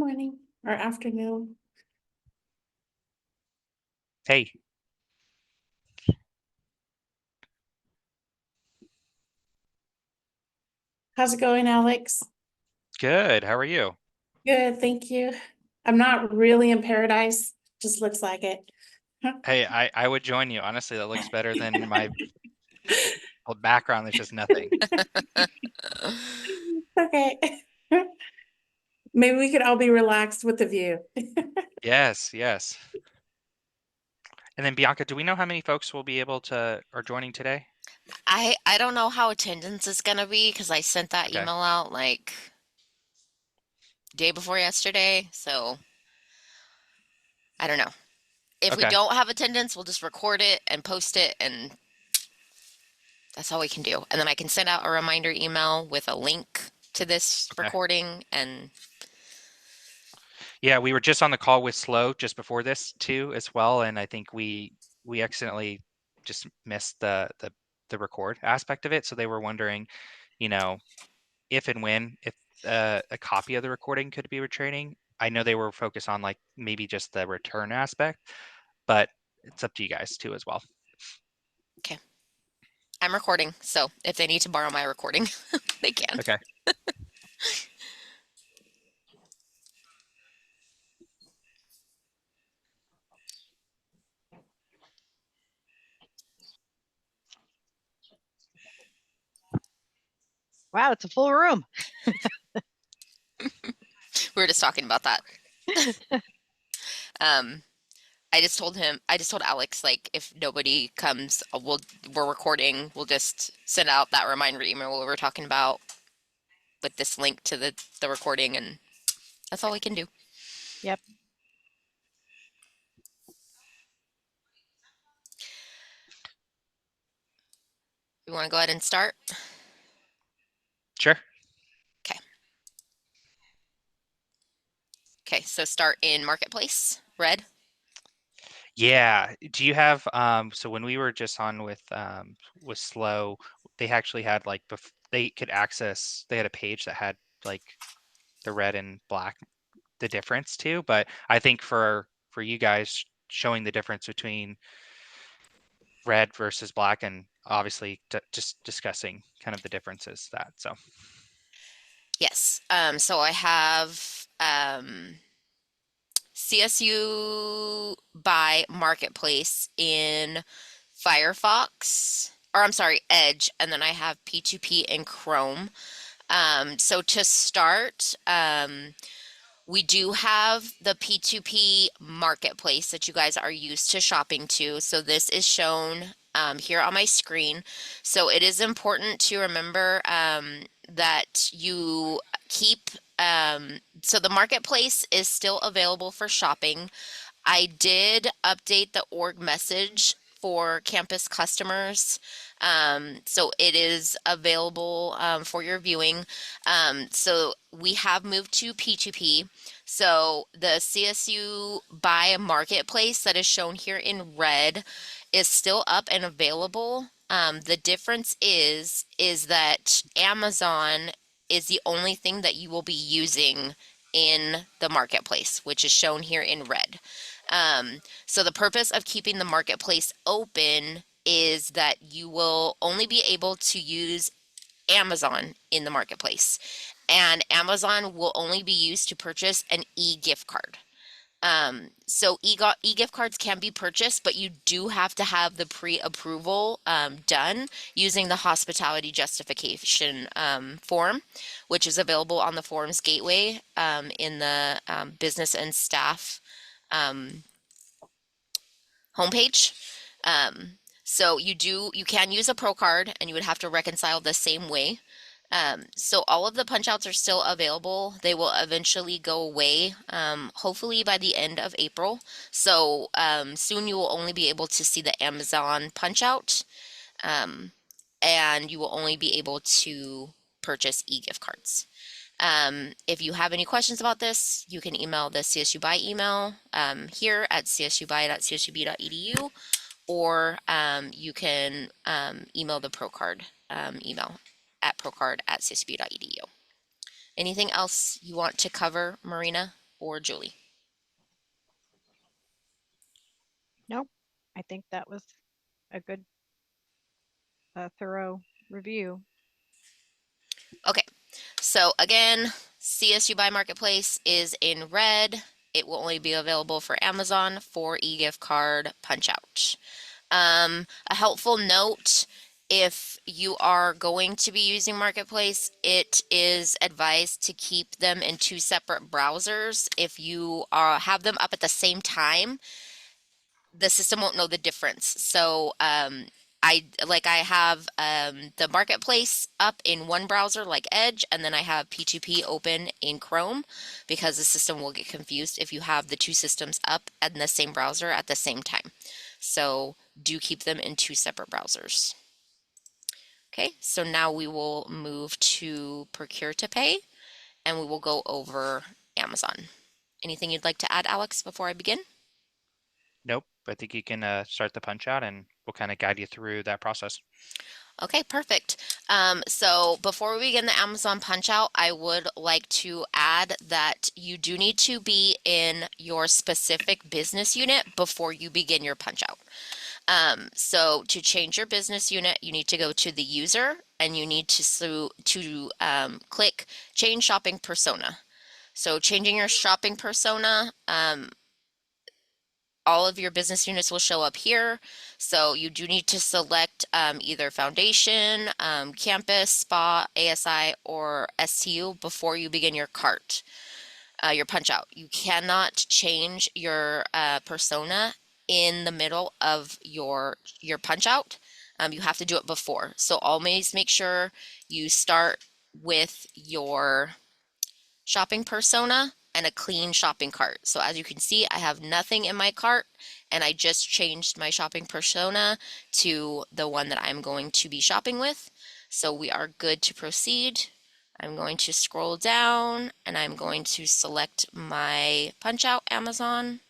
morning or afternoon. Hey, How's it going, Alex? good. How are you? Good, thank you. I'm not really in paradise, just looks like it. Hey, I would join you. Honestly, that looks better than my background. There's just nothing. Okay. Maybe we could all be relaxed with the view. Yes, yes. And then Bianca, do we know how many folks will be able to are joining today? I don't know how attendance is gonna be because I sent that Okay. email out like day before yesterday, so I don't know. If we Okay. don't have attendance, we'll just record it and post it, and that's all we can do. And then I can send out a reminder email with a link to this Okay. recording, and Yeah, we were just on the call with Slow just before this too as well, and I think we accidentally just missed the record aspect of it. So they were wondering, you know, if and when if a copy of the recording could be retraining. I know they were focused on like maybe just the return aspect, but it's up to you guys too as well. okay. I'm recording, so if they need to borrow my recording, they can. Okay. Wow, it's a full room. We were just talking about that. I just told Alex, like, if nobody comes, we're recording. We'll just send out that reminder email we were talking about with this link to the recording, and that's all we can do. Yep. You want to go ahead and start? Sure. Okay. Okay, so start in Marketplace, red. Yeah. Do you have so when we were just on with Slow, they actually had like they could access, they had a page that had like the red and black, the difference too, but I think for you guys showing the difference between red versus black and obviously just discussing kind of the differences that so Yes. So I have CSU by Marketplace in Firefox, or I'm sorry, Edge, and then I have P2P in Chrome. So to start, we do have the P2P marketplace that you guys are used to shopping to. So this is shown here on my screen. So it is important to remember that you keep, so the marketplace is still available for shopping. I did update the org message for campus customers. So it is available for your viewing. So we have moved to P2P. So the CSU by marketplace that is shown here in red is still up and available. The difference is that Amazon is the only thing that you will be using in the marketplace, which is shown here in red. So the purpose of keeping the marketplace open is that you will only be able to use Amazon in the marketplace, and Amazon will only be used to purchase an e-gift card. So e-gift cards can be purchased, but you do have to have the pre-approval done using the hospitality justification form, which is available on the forms gateway in the business and staff homepage. So you can use a pro card, and you would have to reconcile the same way. So all of the punch outs are still available. They will eventually go away, hopefully by the end of April. So soon you will only be able to see the Amazon punch out, and you will only be able to purchase e-gift cards. If you have any questions about this, you can email the CSU by email here at csuby.csub.edu, or you can email the ProCard email at procard@csub.edu. Anything else you want to cover, Marina? or Julie? Nope. I think that was a good, thorough review. Okay, so again, CSU by Marketplace is in red. It will only be available for Amazon for e-gift card punch out. A helpful note, if you are going to be using Marketplace, it is advised to keep them in 2 separate browsers. If you have them up at the same time, the system won't know the difference. So I have the Marketplace up in one browser like Edge, and then I have P2P open in Chrome, because the system will get confused if you have the 2 systems up in the same browser at the same time. So do keep them in 2 separate browsers. Okay, so now we will move to Procure to Pay, and we will go over Amazon. Anything you'd like to add, Alex, before I begin? Nope. I think you can start the punch out and we'll kind of guide you through that process. Okay, perfect. So before we begin the Amazon punch out, I would like to add that you do need to be in your specific business unit before you begin your punch out. So to change your business unit, you need to go to the user, and you need to click change shopping persona. So changing your shopping persona, all of your business units will show up here. So you do need to select either foundation, campus, spa, ASI, or STU before you begin your cart, your punch out. You cannot change your persona in the middle of your punch out. You have to do it before. So always make sure you start with your shopping persona and a clean shopping cart. So as you can see, I have nothing in my cart, and I just changed my shopping persona to the one that I'm going to be shopping with. So we are good to proceed. I'm going to scroll down, and I'm going to select my punch out Amazon.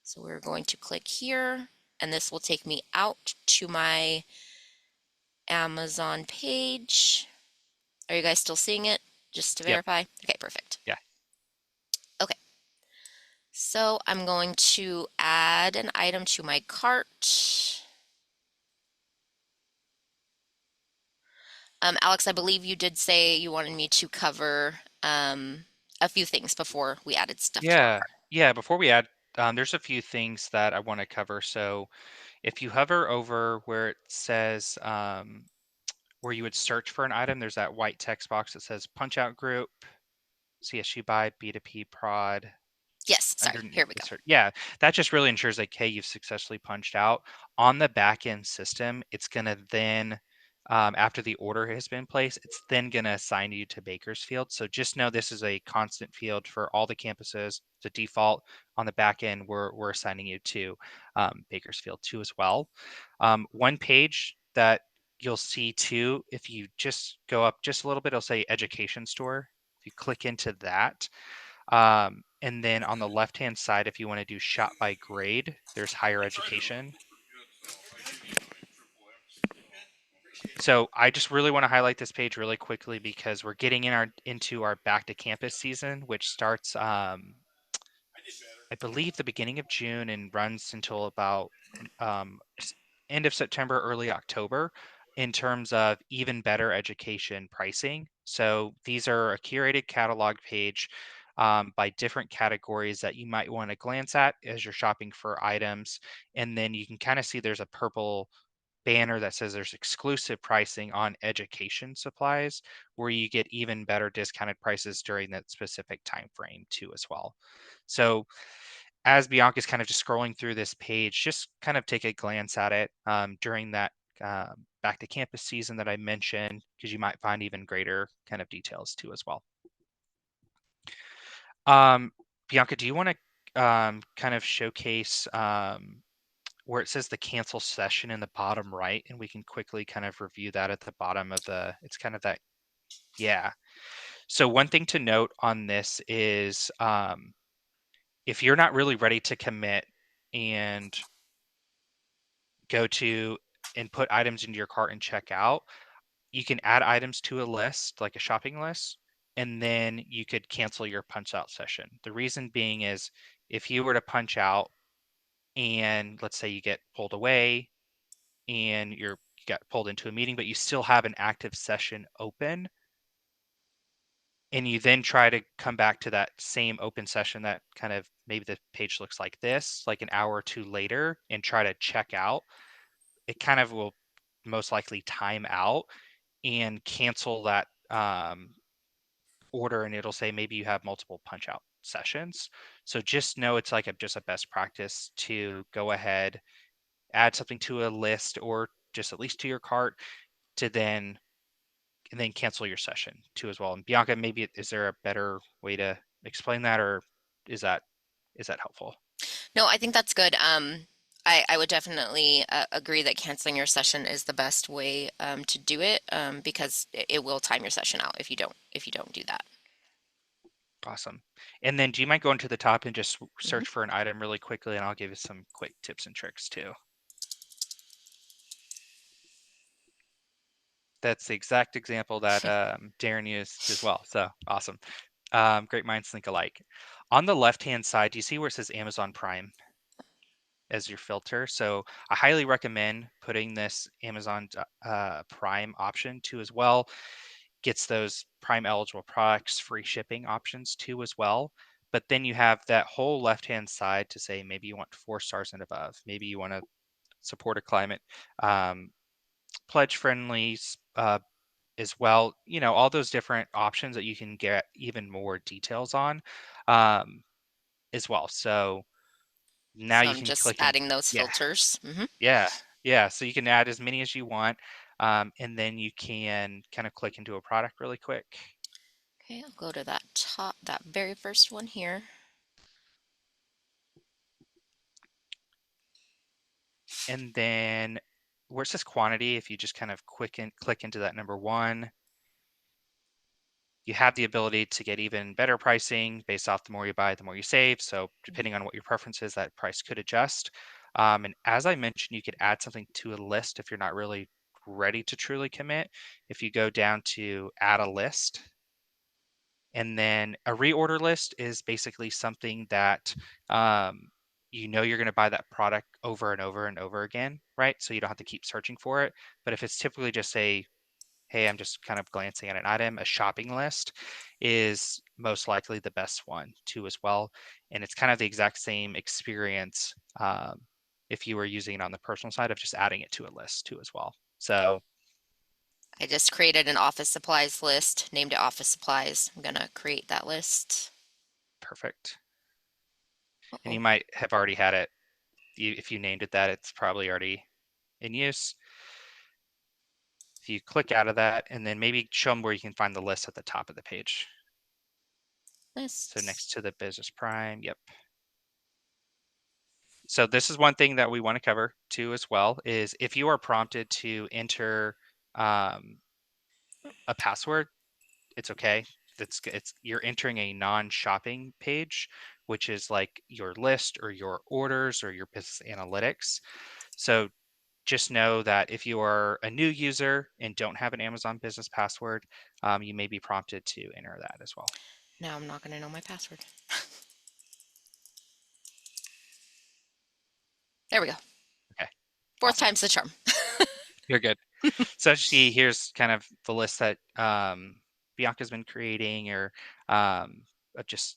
So we're going to click here, and this will take me out to my Amazon page. Are you guys still seeing it? Just to Yep. verify? Okay, perfect. Yeah. Okay. So I'm going to add an item to my cart. Alex, I believe you did say you wanted me to cover a few things before we added stuff to our Yeah. cart. Yeah. Before we add, there's a few things that I want to cover. So if you hover over where it says where you would search for an item, there's that white text box that says punch out group, CSU by B2P prod. Yes, sorry, here Underneath we the go. search. Yeah, that just really ensures like, hey, you've successfully punched out. On the back end system, it's gonna then, after the order has been placed, it's then gonna assign you to Bakersfield. So just know this is a constant field for all the campuses. The default on the back end, we're assigning you to Bakersfield too as well. One page that you'll see too, if you just go up just a little bit, it'll say Education Store. If you click into that, and then on the left-hand side, if you want to do shop by grade, there's higher education. So I just really want to highlight this page really quickly because we're getting into our back to campus season, which starts, I believe, the beginning of June and runs until about end of September, early October, in terms of even better education pricing. So these are a curated catalog page by different categories that you might want to glance at as you're shopping for items. And then you can kind of see there's a purple banner that says there's exclusive pricing on education supplies, where you get even better discounted prices during that specific time frame too as well. So as Bianca's kind of just scrolling through this page, just kind of take a glance at it during that back to campus season that I mentioned, because you might find even greater kind of details too as well. Bianca, do you want to kind of showcase where it says the cancel session in the bottom right, and we can quickly kind of review that at the bottom of it's kind of that, yeah. So one thing to note on this is if you're not really ready to commit and go to and put items into your cart and check out, you can add items to a list, like a shopping list, and then you could cancel your punch out session. The reason being is if you were to punch out and let's say you get pulled away and you got pulled into a meeting, but you still have an active session open, and you then try to come back to that same open session that kind of maybe the page looks like this, like an hour or two later, and try to check out, it kind of will most likely time out and cancel that order, and it'll say maybe you have multiple punch out sessions. So just know it's like just a best practice to go ahead, add something to a list or just at least to your cart to then and then cancel your session too as well. And Bianca, maybe is there a better way to explain that, or is that helpful? No, I think that's good. I would definitely agree that canceling your session is the best way to do it because it will time your session out if you don't do that. Awesome. And then do you mind going to the top and just search for an item really quickly, and I'll give you some quick tips and tricks too. That's the exact example that Darren used as well. So awesome. Great minds think alike. On the left-hand side, do you see where it says Amazon Prime as your filter? So I highly recommend putting this Amazon Prime option too as well. Gets those Prime eligible products, free shipping options too as well. But then you have that whole left-hand side to say maybe you want 4 stars and above. Maybe you want to support a climate pledge friendly as well. You know, all those different options that you can get even more details on as well. So now So you I'm can just click in. adding those Yeah, filters. yeah. So you can add as many as you want, and then you can kind of click into a product really quick. Okay, I'll go to that very first one here. And then where it says quantity, if you just kind of click into that number 1, you have the ability to get even better pricing based off the more you buy, the more you save. So depending on what your preference is, that price could adjust. And as I mentioned, you could add something to a list if you're not really ready to truly commit. If you go down to add a list, and then a reorder list is basically something that you know you're going to buy that product over and over and over again, right? So you don't have to keep searching for it. But if it's typically just say, hey, I'm just kind of glancing at an item, a shopping list is most likely the best one too as well. And it's kind of the exact same experience if you were using it on the personal side of just adding it to a list too as well. So I just created an office supplies list, named it office supplies. I'm gonna create that list. perfect. And Uh-oh. you might have already had it. If you named it that, it's probably already in use. If you click out of that, and then maybe show them where you can find the list at the top of the page. Lists. So next to the Business Prime, yep. So this is one thing that we want to cover too as well, is if you are prompted to enter a password, it's okay. It's you're entering a non-shopping page, which is like your list or your orders or your business analytics. So just know that if you are a new user and don't have an Amazon business password, you may be prompted to enter that as well. Now I'm not gonna know my password. There we go. Okay. Fourth Awesome. time's the charm. You're good. So see, here's kind of the list that Bianca's been creating, or just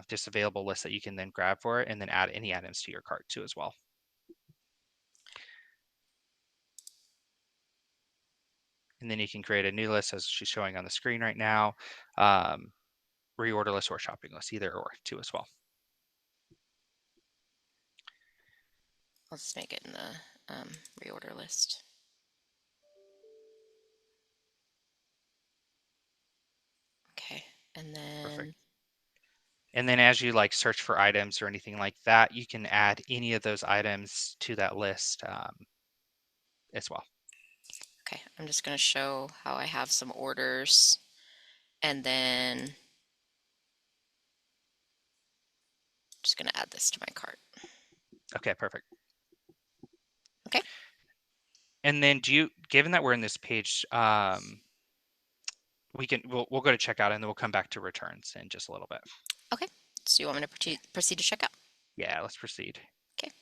just available list that you can then grab for it, and then add any items to your cart too as well. And then you can create a new list as she's showing on the screen right now, reorder list or shopping list, either or too as well. I'll just make it in the reorder list. Okay, and then Perfect. And then as you like search for items or anything like that, you can add any of those items to that list as well. okay, I'm just gonna show how I have some orders, and then just gonna add this to my cart. Okay, perfect. Okay. And then given that we're in this page, we'll go to checkout and then we'll come back to returns in just a little bit. Okay. So you want me to proceed to checkout? Yeah, let's proceed. Okay.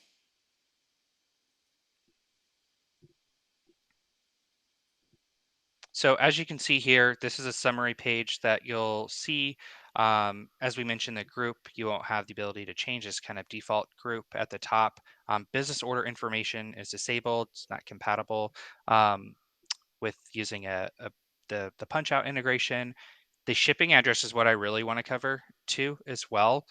So as you can see here, this is a summary page that you'll see. As we mentioned, the group, you won't have the ability to change this kind of default group at the top. Business order information is disabled. It's not compatible with using the punch out integration. The shipping address is what I really want to cover too as well.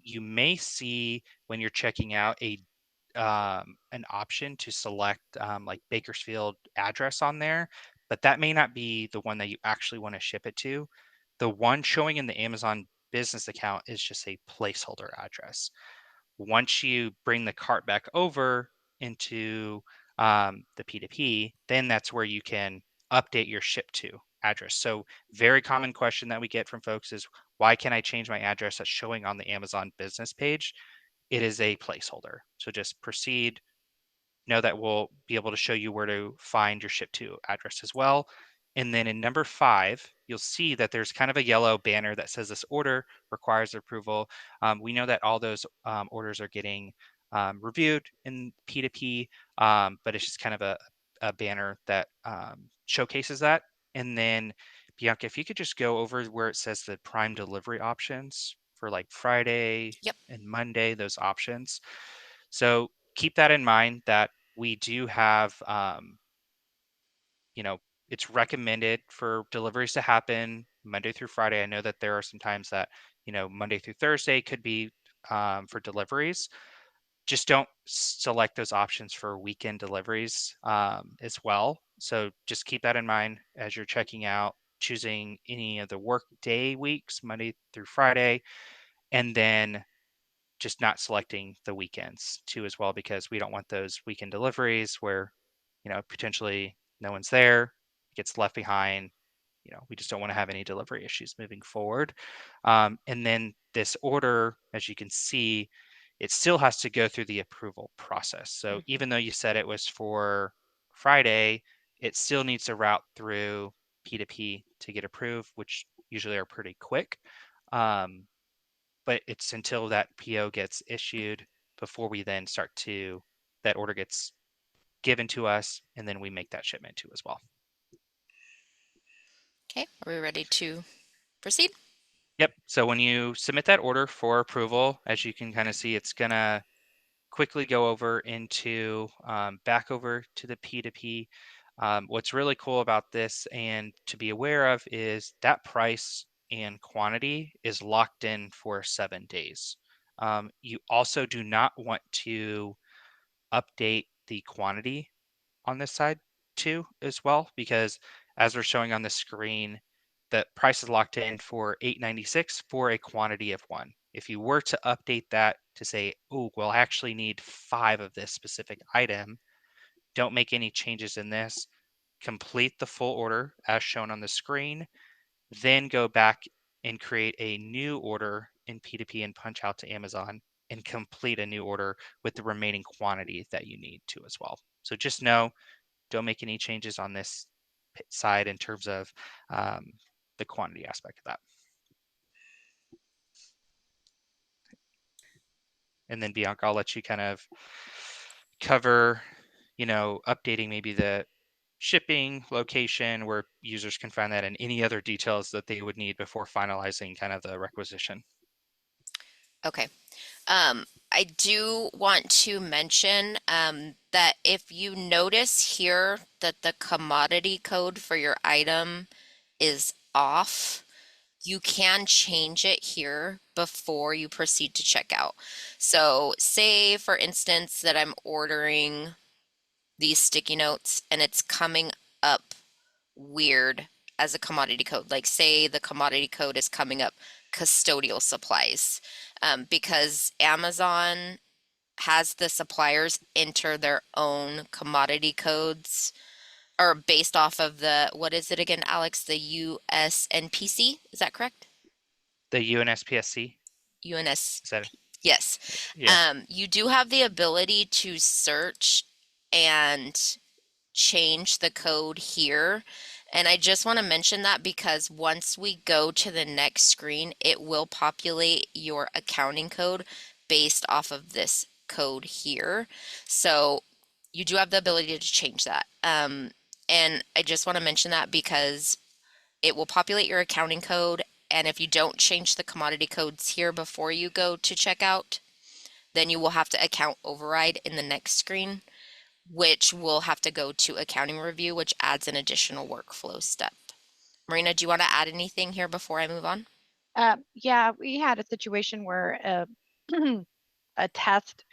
You may see when you're checking out an option to select like Bakersfield address on there, but that may not be the one that you actually want to ship it to. The one showing in the Amazon business account is just a placeholder address. Once you bring the cart back over into the P2P, then that's where you can update your ship to address. So very common question that we get from folks is, why can I change my address that's showing on the Amazon business page? It is a placeholder. So just proceed. Know that we'll be able to show you where to find your ship to address as well. And then in number 5, you'll see that there's kind of a yellow banner that says this order requires approval. We know that all those orders are getting reviewed in P2P, but it's just kind of a banner that showcases that. And then Bianca, if you could just go over where it says the prime delivery options for like Friday Yep. and Monday, those options. So keep that in mind that we do have, it's recommended for deliveries to happen Monday through Friday. I know that there are some times that, Monday through Thursday could be for deliveries. Just don't select those options for weekend deliveries as well. So just keep that in mind as you're checking out, choosing any of the work day weeks, Monday through Friday, and then just not selecting the weekends too as well, because we don't want those weekend deliveries where, potentially no one's there, it gets left behind. We just don't want to have any delivery issues moving forward. And then this order, as you can see, it still has to go through the approval process. So even though you said it was for Friday, it still needs to route through P2P to get approved, which usually are pretty quick. But it's until that PO gets issued before we then that order gets given to us, and then we make that shipment too as well. Okay. Are we ready to proceed? Yep. So when you submit that order for approval, as you can kind of see, it's gonna quickly go over into back over to the P2P. What's really cool about this and to be aware of is that price and quantity is locked in for 7 days. You also do not want to update the quantity on this side too as well, because as we're showing on the screen, the price is locked in for $8.96 for a quantity of 1. If you were to update that to say, oh, well, I actually need 5 of this specific item, don't make any changes in this. Complete the full order as shown on the screen, then go back and create a new order in P2P and punch out to Amazon and complete a new order with the remaining quantity that you need to as well. So just know, don't make any changes on this side in terms of the quantity aspect of that. And then Bianca, I'll let you kind of cover, updating maybe the shipping location where users can find that and any other details that they would need before finalizing kind of the requisition. Okay. I do want to mention that if you notice here that the commodity code for your item is off, you can change it here before you proceed to checkout. So say, for instance, that I'm ordering these sticky notes and it's coming up weird as a commodity code. Like say the commodity code is coming up custodial supplies, because Amazon has the suppliers enter their own commodity codes or based off of what is it again, Alex? The USNPC, is that correct? The UNSPSC? UNS, Is that yes. yeah. You do have the ability to search and change the code here. And I just want to mention that because once we go to the next screen, it will populate your accounting code based off of this code here. So you do have the ability to change that. And I just want to mention that because it will populate your accounting code. And if you don't change the commodity codes here before you go to checkout, then you will have to account override in the next screen, which will have to go to accounting review, which adds an additional workflow step. Marina, do you want to add anything here before I move on? Yeah, we had a situation where a test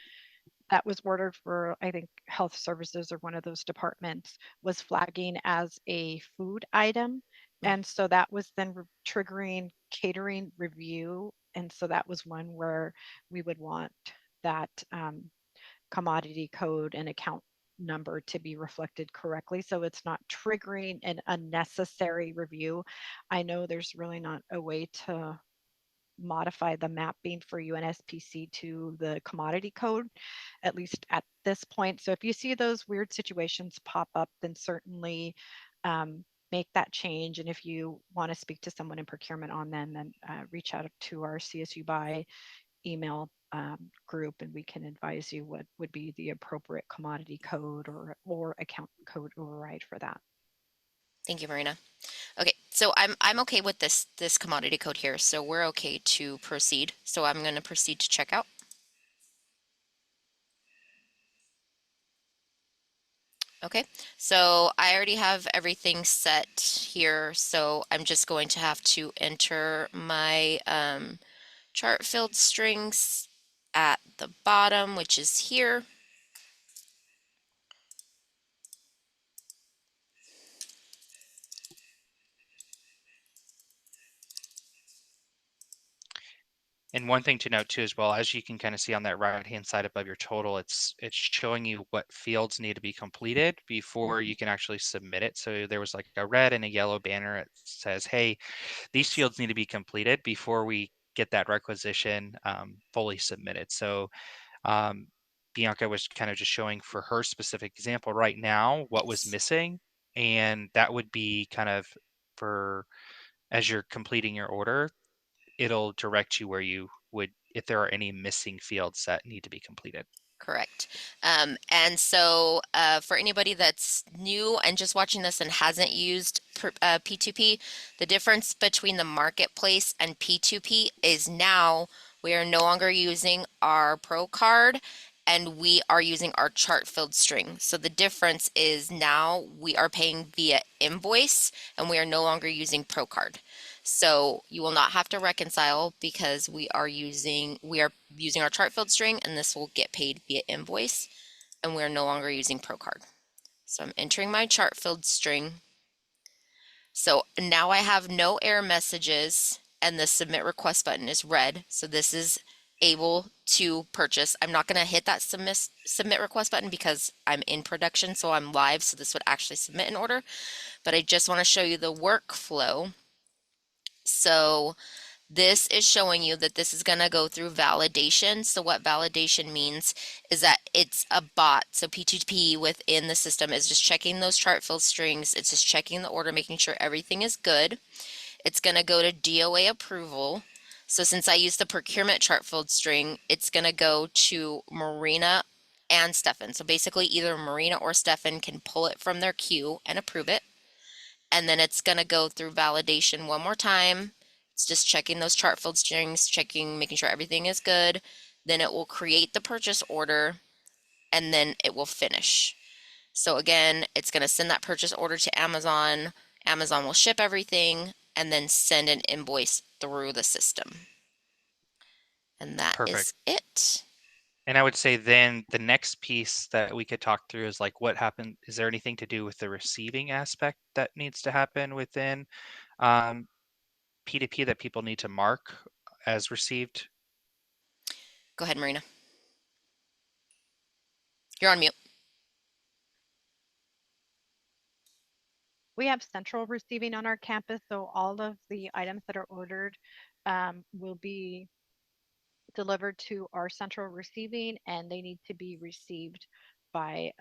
that was ordered for, I think, health services or one of those departments was flagging as a food item. And so that was then triggering catering review. And so that was one where we would want that commodity code and account number to be reflected correctly. So it's not triggering an unnecessary review. I know there's really not a way to modify the mapping for UNSPC to the commodity code, at least at this point. So if you see those weird situations pop up, then certainly make that change. And if you want to speak to someone in procurement on them, then reach out to our CSU by email group, and we can advise you what would be the appropriate commodity code or account code override for that. Thank you, Marina. Okay, so I'm okay with this commodity code here, so we're okay to proceed. So I'm going to proceed to checkout. Okay, so I already have everything set here, so I'm just going to have to enter my chart filled strings at the bottom, which is here. And one thing to note too, as well, as you can kind of see on that right-hand side above your total, it's showing you what fields need to be completed before you can actually submit it. So there was like a red and a yellow banner. It says, hey, these fields need to be completed before we get that requisition fully submitted. So Bianca was kind of just showing for her specific example right now what was missing. And that would be kind of for, as you're completing your order, it'll direct you where you would, if there are any missing fields that need to be completed. Correct. And so for anybody that's new and just watching this and hasn't used P2P, the difference between the marketplace and P2P is now we are no longer using our Pro card and we are using our chart filled string. So the difference is now we are paying via invoice and we are no longer using Pro card. So you will not have to reconcile because we are using our chart filled string, and this will get paid via invoice, and we're no longer using ProCard. So I'm entering my chart filled string. So now I have no error messages and the submit request button is red. So this is able to purchase. I'm not going to hit that submit request button because I'm in production, so I'm live. So this would actually submit an order, but I just want to show you the workflow. So this is showing you that this is going to go through validation. So what validation means is that it's a bot. So P2P within the system is just checking those chart field strings. It's just checking the order, making sure everything is good. It's going to go to DOA approval. So since I used the procurement chart field string, it's going to go to Marina and Stefan. So basically either Marina or Stefan can pull it from their queue and approve it. And then it's going to go through validation one more time. It's just checking those chart field strings, making sure everything is good. Then it will create the purchase order and then it will finish. So again, it's going to send that purchase order to Amazon. Amazon will ship everything and then send an invoice through the system. And that is it. And I would say then the next piece that we could talk through is like what happened. Is there anything to do with the receiving aspect that needs to happen within P2P that people need to mark as received? Go ahead, Marina. You're on mute. We have central receiving on our campus, so all of the items that are ordered will be delivered to our central receiving, and they need to be received by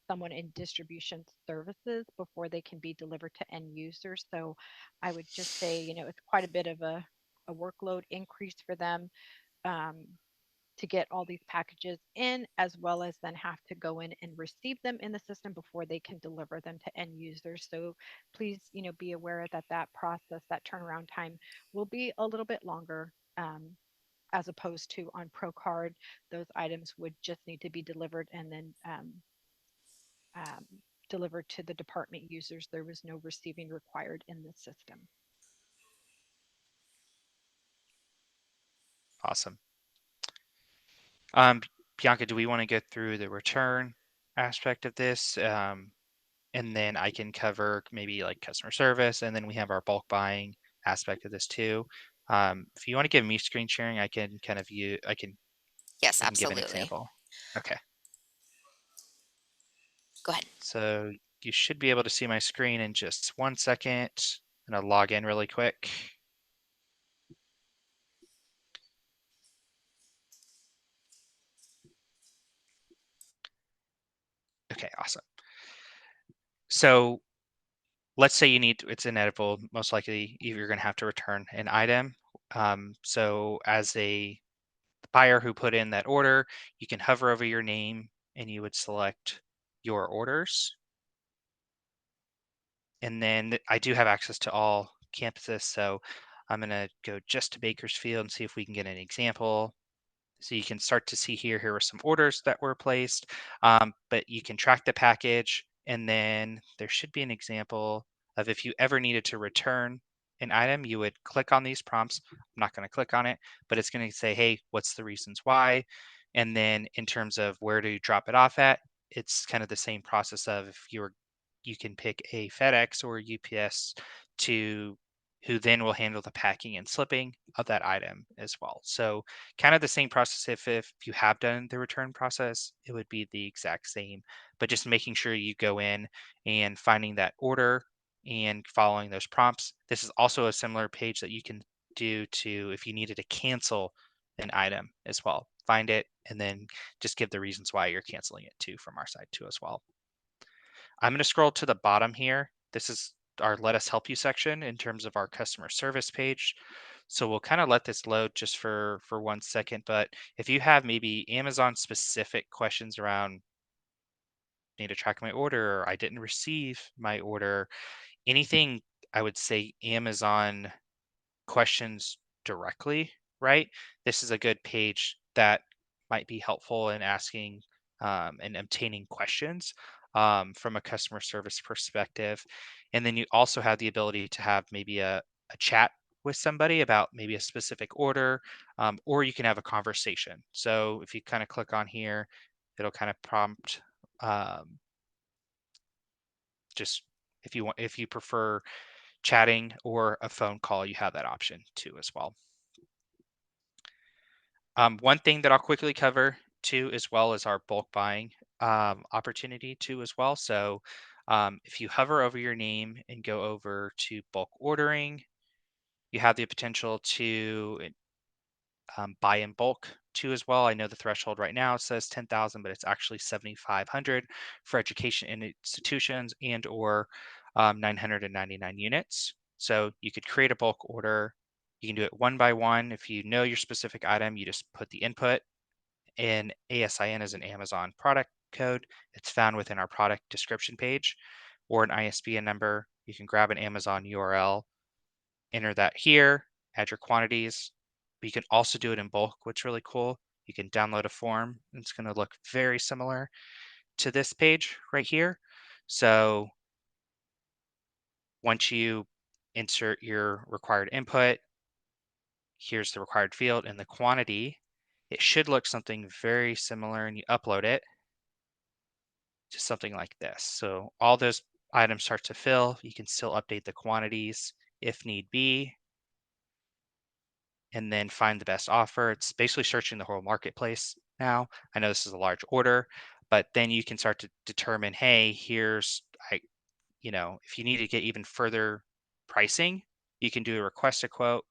someone in distribution services before they can be delivered to end users. So I would just say, it's quite a bit of a workload increase for them. To get all these packages in, as well as then have to go in and receive them in the system before they can deliver them to end users. So please, be aware that that process, that turnaround time will be a little bit longer. As opposed to on ProCard, those items would just need to be delivered and then um, delivered to the department users. There was no receiving required in the system. Awesome. Bianca, do we want to get through the return aspect of this? And then I can cover maybe like customer service, and then we have our bulk buying aspect of this too. If you want to give me screen sharing, I can kind of Yes, I can give an absolutely. example. Okay. Go ahead. So you should be able to see my screen in just 1 second. I'm gonna log in really quick. Okay, awesome. So let's say it's inedible, most likely you're going to have to return an item. So as a buyer who put in that order, you can hover over your name and you would select your orders. And then I do have access to all campuses, so I'm going to go just to Bakersfield and see if we can get an example. So you can start to see here were some orders that were placed, but you can track the package, and then there should be an example of if you ever needed to return an item, you would click on these prompts. I'm not going to click on it, but it's going to say, hey, what's the reasons why? And then in terms of where to drop it off at, it's kind of the same process of if you can pick a FedEx or UPS to who then will handle the packing and slipping of that item as well. So kind of the same process. If you have done the return process, it would be the exact same, but just making sure you go in and finding that order and following those prompts. This is also a similar page that you can do to if you needed to cancel an item as well. Find it and then just give the reasons why you're canceling it too from our side too as well. I'm going to scroll to the bottom here. This is our Let Us Help You section in terms of our customer service page. So we'll kind of let this load just for 1 second. But if you have maybe Amazon specific questions around need to track my order, or I didn't receive my order, anything I would say Amazon questions directly, right? This is a good page that might be helpful in asking and obtaining questions from a customer service perspective. And then you also have the ability to have maybe a chat with somebody about maybe a specific order, or you can have a conversation. So if you kind of click on here, it'll kind of prompt just if you prefer chatting or a phone call, you have that option too as well. One thing that I'll quickly cover too, as well as our bulk buying opportunity too as well. So if you hover over your name and go over to bulk ordering, you have the potential to buy in bulk too as well. I know the threshold right now says 10,000, but it's actually 7,500 for education institutions and or 999 units. So you could create a bulk order. You can do it one by one. If you know your specific item, you just put the input, and ASIN is an Amazon product code. It's found within our product description page, or an ISBN number. You can grab an Amazon URL, enter that here, add your quantities. But you can also do it in bulk, which is really cool. You can download a form. It's going to look very similar to this page right here. So once you insert your required input, here's the required field and the quantity. It should look something very similar, and you upload it to something like this. So all those items start to fill. You can still update the quantities if need be, and then find the best offer. It's basically searching the whole marketplace now. I know this is a large order, but then you can start to determine, hey, if you need to get even further pricing, you can do a request a quote.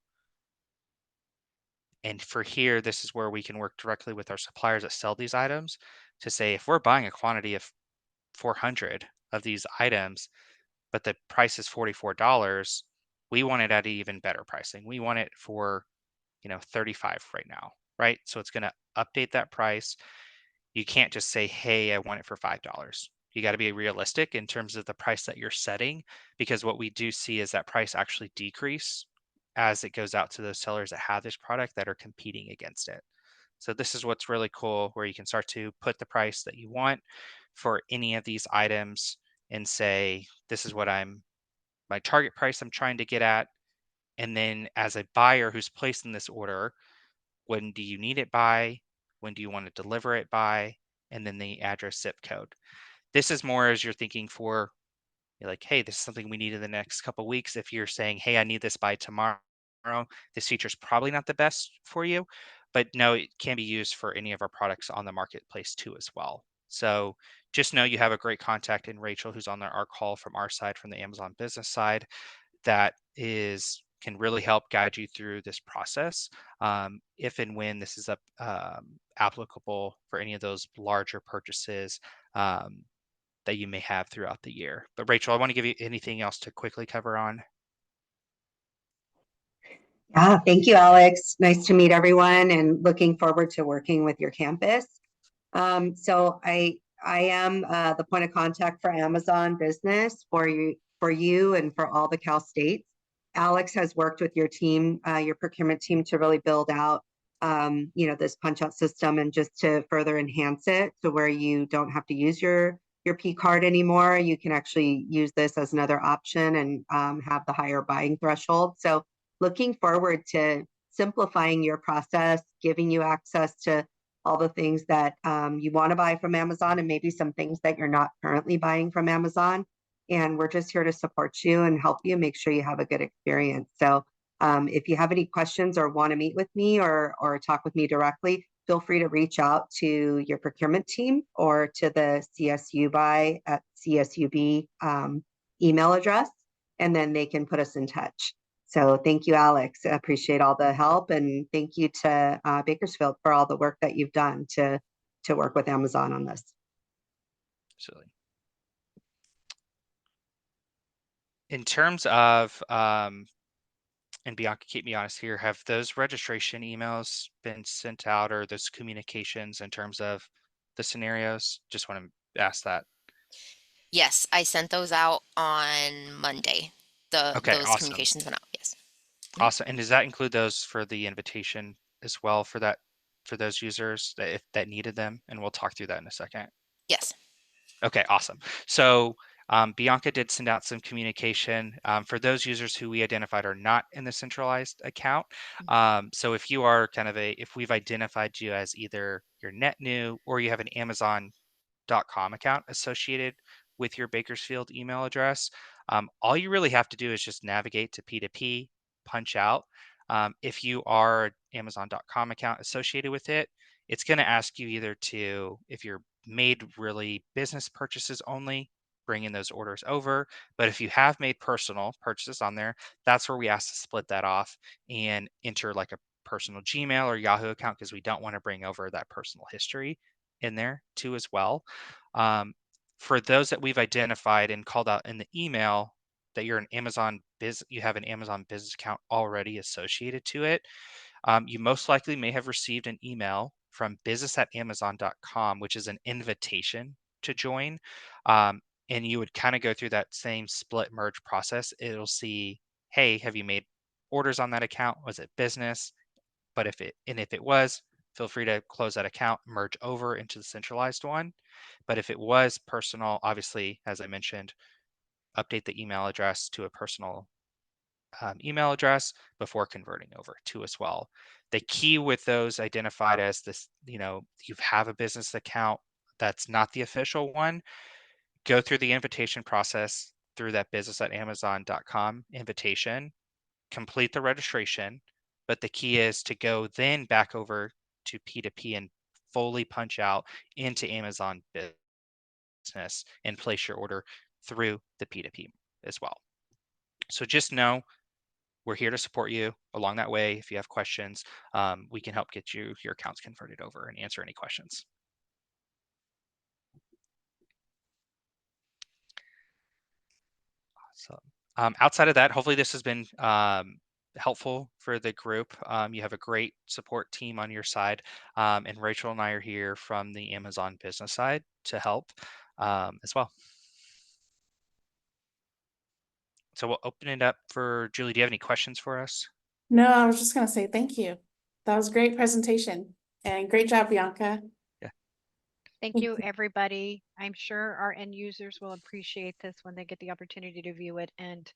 And for here, this is where we can work directly with our suppliers that sell these items to say, if we're buying a quantity of 400 of these items, but the price is $44. We want it at even better pricing. We want it for, 35 right now, right? So it's going to update that price. You can't just say, hey, I want it for $5. You got to be realistic in terms of the price that you're setting, because what we do see is that price actually decrease as it goes out to those sellers that have this product that are competing against it. So this is what's really cool, where you can start to put the price that you want for any of these items and say, this is what my target price I'm trying to get at. And then as a buyer who's placing this order, when do you need it by? When do you want to deliver it by? And then the address, zip code. This is more as you're thinking for, you're like, hey, this is something we need in the next couple of weeks. If you're saying, hey, I need this by tomorrow, this feature is probably not the best for you, but no, it can be used for any of our products on the marketplace too as well. So just know you have a great contact in Rachel, who's on our call from our side, from the Amazon business side, that can really help guide you through this process, if and when this is applicable for any of those larger purchases that you may have throughout the year. But Rachel, I want to give you anything else to quickly cover on. Yeah, thank you, Alex. Nice to meet everyone, and looking forward to working with your campus. So I am the point of contact for Amazon Business for you and for all the Cal States. Alex has worked with your team, your procurement team, to really build out this punch out system, and just to further enhance it to where you don't have to use your P card anymore. You can actually use this as another option and have the higher buying threshold. So looking forward to simplifying your process, giving you access to all the things that you want to buy from Amazon, and maybe some things that you're not currently buying from Amazon. And we're just here to support you and help you make sure you have a good experience. So if you have any questions or want to meet with me or talk with me directly, feel free to reach out to your procurement team or to the CSU buy at CSUB email address, and then they can put us in touch. So thank you, Alex. I appreciate all the help, and thank you to Bakersfield for all the work that you've done to work with Amazon on this. Absolutely. In terms of, and Bianca, keep me honest here, have those registration emails been sent out, or those communications in terms of the scenarios? Just want to ask that. Yes, I sent those out on Monday. Okay, Those awesome. communications went out. Yes. Awesome. And does that include those for the invitation as well, for those users that needed them? And we'll talk through that in a second. Yes. Okay, awesome. So Bianca did send out some communication for those users who we identified are not in the centralized account. So if you are if we've identified you as either you're net new or you have an Amazon.com account associated with your Bakersfield email address, all you really have to do is just navigate to P2P, punch out. If you are an Amazon.com account associated with it, it's going to ask you either to, if you're made really business purchases only, bring in those orders over. But if you have made personal purchases on there, that's where we ask to split that off and enter like a personal Gmail or Yahoo account, because we don't want to bring over that personal history in there too as well. For those that we've identified and called out in the email that you're you have an Amazon business account already associated to it, you most likely may have received an email from business@amazon.com, which is an invitation to join. And you would kind of go through that same split merge process. It'll see, hey, have you made orders on that account? Was it business? But if it was, feel free to close that account, merge over into the centralized one. But if it was personal, obviously, as I mentioned, update the email address to a personal email address before converting over to as well. The key with those identified as this, you have a business account that's not the official one, go through the invitation process through that business@amazon.com invitation, complete the registration. But the key is to go then back over to P2P and fully punch out into Amazon Business and place your order through the P2P as well. So just know we're here to support you along that way. If you have questions, we can help get your accounts converted over and answer any questions. So outside of that, hopefully this has been helpful for the group. You have a great support team on your side, and Rachel and I are here from the Amazon business side to help as well. So we'll open it up for Julie. Do you have any questions for us? No, I was just gonna say thank you. That was a great presentation and great job, Bianca. Thank you, everybody. I'm sure our end users will appreciate this when they get the opportunity to view it. And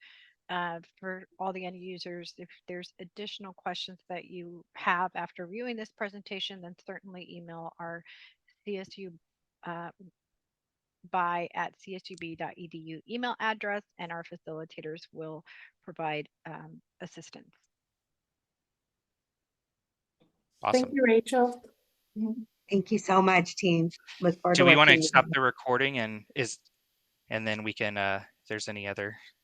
for all the end users, if there's additional questions that you have after viewing this presentation, then certainly email our CSU by@csub.edu email address, and our facilitators will provide assistance. Awesome. Thank you, Rachel. Thank you so much, team. Look forward Do to we want working to with stop you. the recording and then we can if there's any other